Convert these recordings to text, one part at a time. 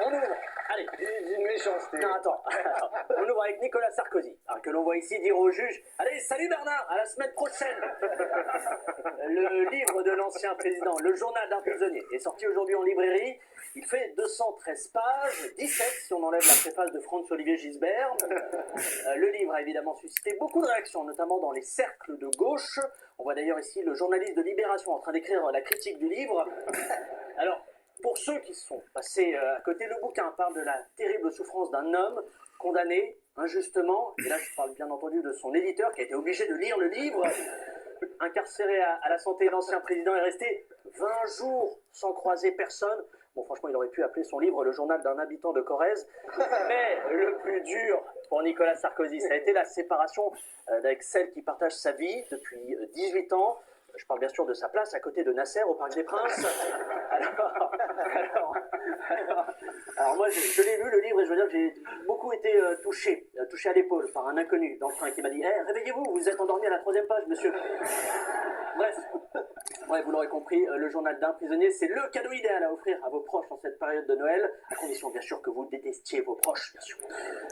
On ouvre. Allez. D'une méchanceté. Non, attends. On ouvre avec Nicolas Sarkozy, que l'on voit ici dire au juge « Allez, salut Bernard, à la semaine prochaine !» Le livre de l'ancien président, Le journal d'un prisonnier, est sorti aujourd'hui en librairie. Il fait 213 pages, 17 si on enlève la préface de Franz-Olivier Gisbert. Le livre a évidemment suscité beaucoup de réactions, notamment dans les cercles de gauche. On voit d'ailleurs ici le journaliste de Libération en train d'écrire la critique du livre. Alors, pour ceux qui sont passés à côté, le bouquin parle de la terrible souffrance d'un homme condamné injustement, et là je parle bien entendu de son éditeur qui a été obligé de lire le livre. Incarcéré à la santé, l'ancien président est resté 20 jours sans croiser personne. Bon, franchement, il aurait pu appeler son livre Le journal d'un habitant de Corrèze. Mais le plus dur pour Nicolas Sarkozy, ça a été la séparation avec celle qui partage sa vie depuis 18 ans. Je parle bien sûr de sa place à côté de Nasser au Parc des Princes. Alors moi, je l'ai lu le livre et je veux dire que j'ai beaucoup été touché à l'épaule par un inconnu dans le train qui m'a dit hey, « Réveillez-vous, vous êtes endormi à la 3e page, monsieur. » Bref, vous l'aurez compris, le journal d'un prisonnier, c'est le cadeau idéal à offrir à vos proches en cette période de Noël, à condition bien sûr que vous détestiez vos proches, bien sûr.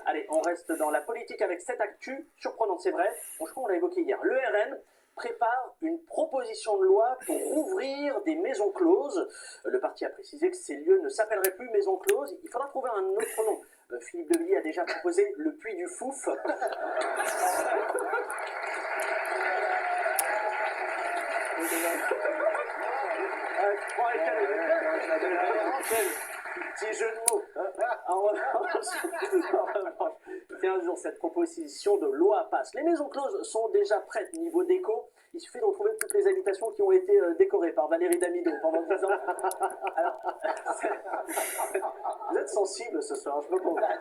Allez, on reste dans la politique avec cette actu, surprenante c'est vrai, franchement on l'a évoqué hier. Le RN prépare une proposition de loi pour rouvrir des maisons closes. Le parti a précisé que ces lieux ne s'appelleraient plus maisons closes, il faudra trouver un autre nom. Philippe de Villiers a déjà proposé le Puy du Fouf. Petit jeu de mots. En revanche, 15 jours, cette proposition de loi passe. Les maisons closes sont déjà prêtes niveau déco. Il suffit de retrouver toutes les habitations qui ont été décorées par Valérie Damido pendant 10 ans. Alors, vous êtes sensible ce soir, je peux comprendre.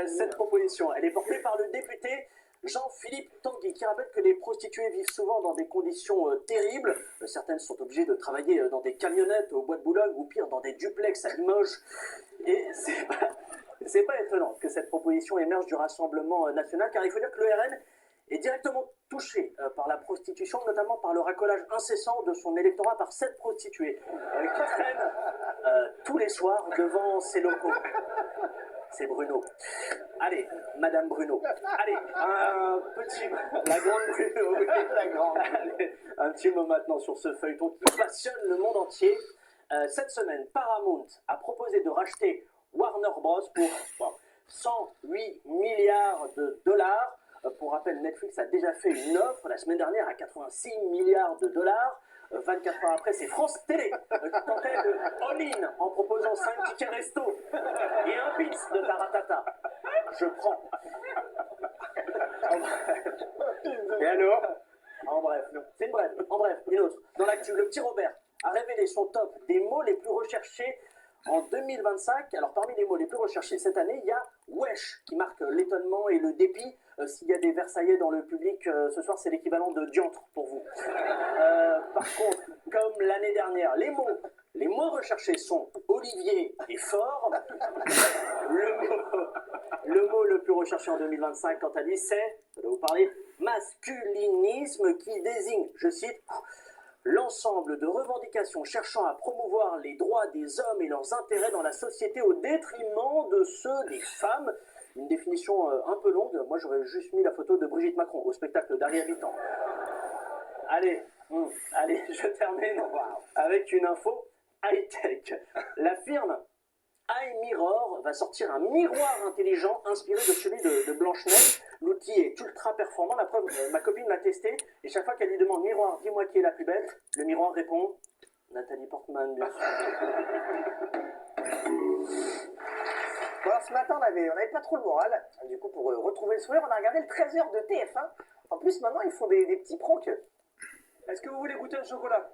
Cette proposition, elle est portée par le député Jean-Philippe Tanguy, qui rappelle que les prostituées vivent souvent dans des conditions terribles. Certaines sont obligées de travailler dans des camionnettes au bois de Boulogne ou pire dans des duplex à Limoges. Et c'est pas étonnant que cette proposition émerge du Rassemblement national, car il faut dire que le RN est directement touché par la prostitution, notamment par le racolage incessant de son électorat par 7 prostituées qui traînent tous les soirs devant ses locaux. C'est Bruno. Allez, Madame Bruno. Allez, la grande Bruno. Oui. La grande. Allez, un petit mot maintenant sur ce feuilleton qui passionne le monde entier. Cette semaine, Paramount a proposé de racheter Warner Bros. Pour 108 milliards de dollars. Pour rappel, Netflix a déjà fait une offre la semaine dernière à 86 milliards de dollars. 24 heures après, c'est France Télé qui tentait de all-in en proposant 5 tickets resto et un pins de Taratata. Je prends. Et alors? En bref, c'est une brève. En bref, une autre. Dans l'actu, le petit Robert a révélé son top des mots les plus recherchés en 2025. Alors parmi les mots les plus recherchés cette année, il y a wesh qui marque l'étonnement et le dépit. S'il y a des Versaillais dans le public ce soir, c'est l'équivalent de diantre pour vous. Par contre, comme l'année dernière, les mots les moins recherchés sont Olivier et fort. Le mot le plus recherché en 2025, quant à lui, c'est, je vais vous parler, masculinisme, qui désigne, je cite, l'ensemble de revendications cherchant à promouvoir les droits des hommes et leurs intérêts dans la société au détriment de ceux des femmes. Une définition un peu longue, moi j'aurais juste mis la photo de Brigitte Macron au spectacle d'Harry Habitant. Allez, je termine avec une info high-tech. La firme iMirror va sortir un miroir intelligent inspiré de celui de Blanche-Neige. L'outil est ultra performant, la preuve, ma copine l'a testé, et chaque fois qu'elle lui demande « Miroir, dis-moi qui est la plus belle », le miroir répond « Nathalie Portman, bien sûr. » Bon, alors ce matin, on avait pas trop le moral. Du coup, pour retrouver le sourire, on a regardé le 13h de TF1. En plus, maintenant, ils font des petits pranks. Est-ce que vous voulez goûter un chocolat?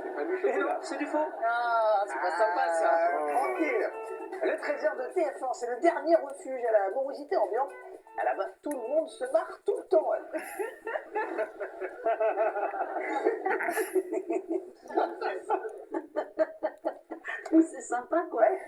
C'est pas du Et non, chocolat. c'est du faux. Ah, c'est pas sympa, ça. Tranquille. Le 13h de TF1, c'est le dernier refuge à la morosité ambiante. À la base, tout le monde se marre tout le temps. C'est sympa, quoi. Ouais.